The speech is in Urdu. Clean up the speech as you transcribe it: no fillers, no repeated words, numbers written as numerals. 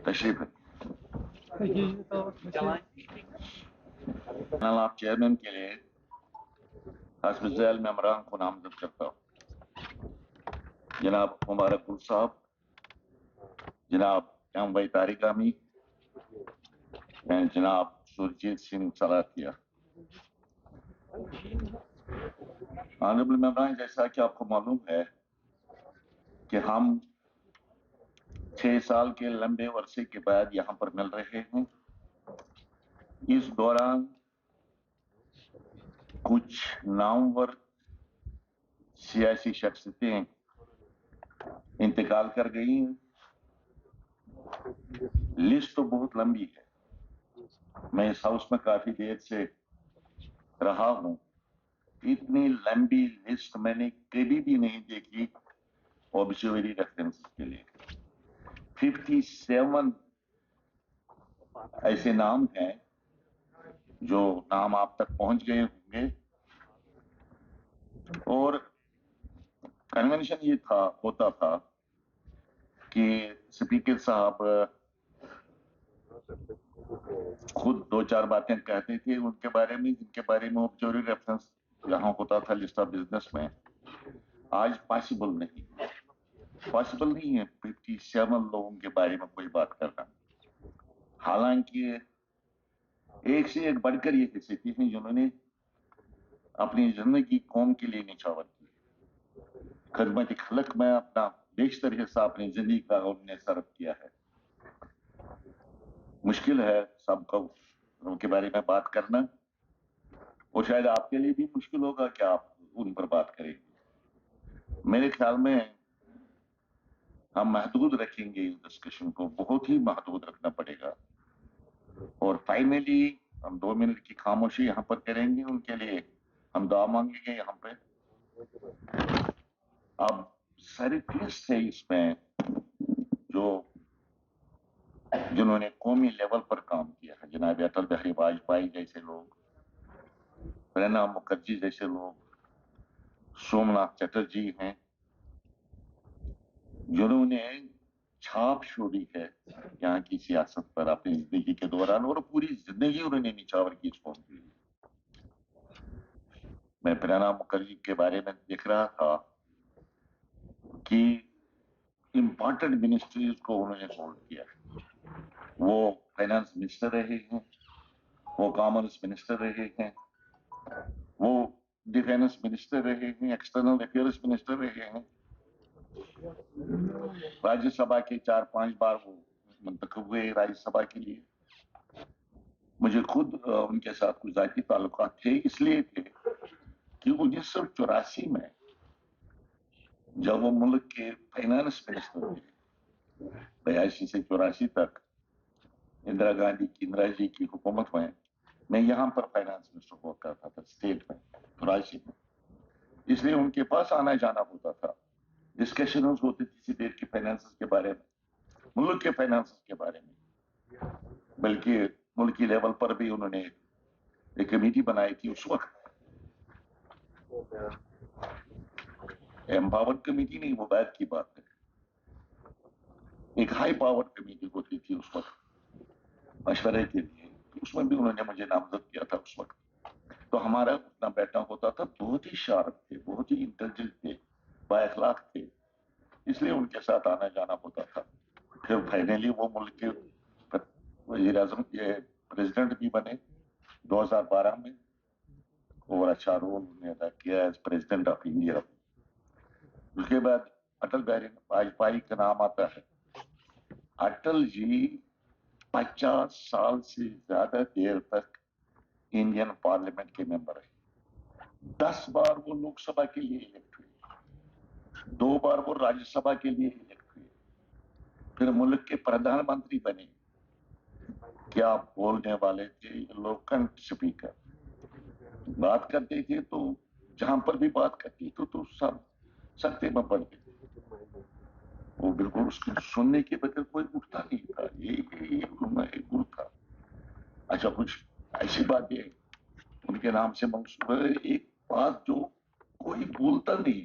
تشریف ہے چلائیں آپ چیئرمین کے لیے حسب ذیل ممبران کو نامزد کرتا ہوں. جناب مبارک گل صاحب، جناب ایم بھائی طارق امی، جناب سرجیت سنگھ سلاطیہ. آنریبل ممبران، جیسا کہ آپ کو معلوم ہے کہ ہم 6 سال کے لمبے عرصے کے بعد یہاں پر مل رہے ہیں. اس دوران کچھ نامور سیاسی شخصیتیں انتقال کر گئی. لسٹ تو بہت لمبی ہے. میں اس ہاؤس میں کافی دیر سے رہا ہوں. اتنی لمبی لسٹ میں نے کبھی بھی نہیں دیکھی آبزروری ریفرنس کے لیے. 57 ایسے نام ہیں جو نام آپ تک پہنچ گئے ہوں گے. اور کنونشن یہ ہوتا تھا کہ اسپیکر صاحب خود 2-4 باتیں کہتے تھے ان کے بارے میں، جن کے بارے میں آبزروری ریفرنس یہاں ہوتا تھا لسٹ آف بزنس میں. آج پاسبل نہیں ہے 57 لوگوں کے بارے میں کوئی بات کرنا. حالانکہ ایک سے ایک بڑھ کر یہ حیثیتیں ہیں جنہوں نے اپنی زندگی قوم کے لیے نچھاور کی. خدمت خلق میں اپنا بیشتر حصہ اپنی زندگی کا انہوں نے صرف کیا ہے. مشکل ہے سب کو ان کے بارے میں بات کرنا، اور شاید آپ کے لیے بھی مشکل ہوگا کہ آپ ان پر بات کریں گے. میرے خیال میں ہم محدود رکھیں گے اس ڈسکشن کو، بہت ہی محدود رکھنا پڑے گا. اور فائنلی ہم 2 منٹ کی خاموشی یہاں پر کریں گے. ان کے لیے ہم دعا مانگیں گے یہاں پہ. اب ساری فہرست ہے اس میں جنہوں نے قومی لیول پر کام کیا ہے. جناب اٹل بہاری واجپئی جیسے لوگ، پرنب مکھرجی جیسے لوگ، سومناتھ چٹرجی ہیں جنہوں نے چھاپ چھوڑی ہے یہاں کی سیاست پر اپنی زندگی کے دوران، اور پوری زندگی انہوں نے نچھاور کی اس قوم کے لیے. میں پرنب مکھرجی کے بارے میں دیکھ رہا تھا کہ امپورٹنٹ منسٹریز کو انہوں نے ہولڈ کیا ہے. وہ فائنانس منسٹر رہے ہیں، وہ کامرس منسٹر رہے ہیں، وہ ڈیفینس منسٹر رہے ہیں، ایکسٹرنل افیئرس منسٹر رہے ہیں. راجیہ سبھا کے 4-5 بار وہ منتخب ہوئے راجیہ سبھا کے لیے. مجھے خود ان کے ساتھ کچھ ذاتی تعلقات تھے، اس لیے تھے کہ 1984 میں جب وہ ملک کے فائنانس منسٹر تھے، 82 سے 84 تک اندرا جی کی حکومت میں یہاں پر فائنانس منسٹر ہوا کرتا تھا اسٹیٹ میں 84 میں. اس لیے ان کے پاس آنا جانا ہوتا تھا. ڈسکشنز ہوتی تھی اسٹیٹ کے فائنانس کے بارے میں، ملک کے فائنانس کے بارے میں. بلکہ ملکی لیول پر بھی انہوں نے ایک کمیٹی بنائی تھی اس وقت. امپاور کمیٹی نہیں، وہ بعد کی بات ہے. ایک ہائی پاور کمیٹی ہوتی تھی اس وقت مشورے کے لیے. اس میں بھی انہوں نے مجھے نامزد کیا تھا اس وقت. تو ہمارا اٹھنا بیٹھنا ہوتا تھا. بہت ہی شارپ تھے، بہت ہی انٹیلیجنٹ تھے، با اخلاق تھے، اس لیے ان کے ساتھ آنا جانا ہوتا تھا. پھر فائنلی وہ ملک کے وزیر اعظم کے پریزیڈنٹ بھی بنے 2012 میں، اور اچھا رول انہوں نے ادا کیا ایز پریزیڈنٹ آف انڈیا. اس کے بعد اٹل بہاری واجپئی کا نام آتا ہے. اٹل جی 50 سال سے زیادہ دیر تک انڈین پارلیمنٹ کے ممبر رہے. 10 بار وہ لوک سبھا کے لیے الیکٹ ہوئے، 2 بار وہ راجیہ سبھا کے لیے الیکٹ ہوئے، پھر ملک کے پردھان منتری بنے. کیا بولنے والے تھے لوکنٹ اسپیکر. بات کرتے تھے تو جہاں پر بھی بات کرتی تو سب سکتے میں پڑتے تھے. وہ بالکل اس کو سننے کے بغیر کوئی اٹھتا نہیں تھا. یہ گرو تھا. اچھا، کچھ ایسی باتیں ان کے نام سے منسوب ہے. ایک بات جو کوئی بولتا نہیں،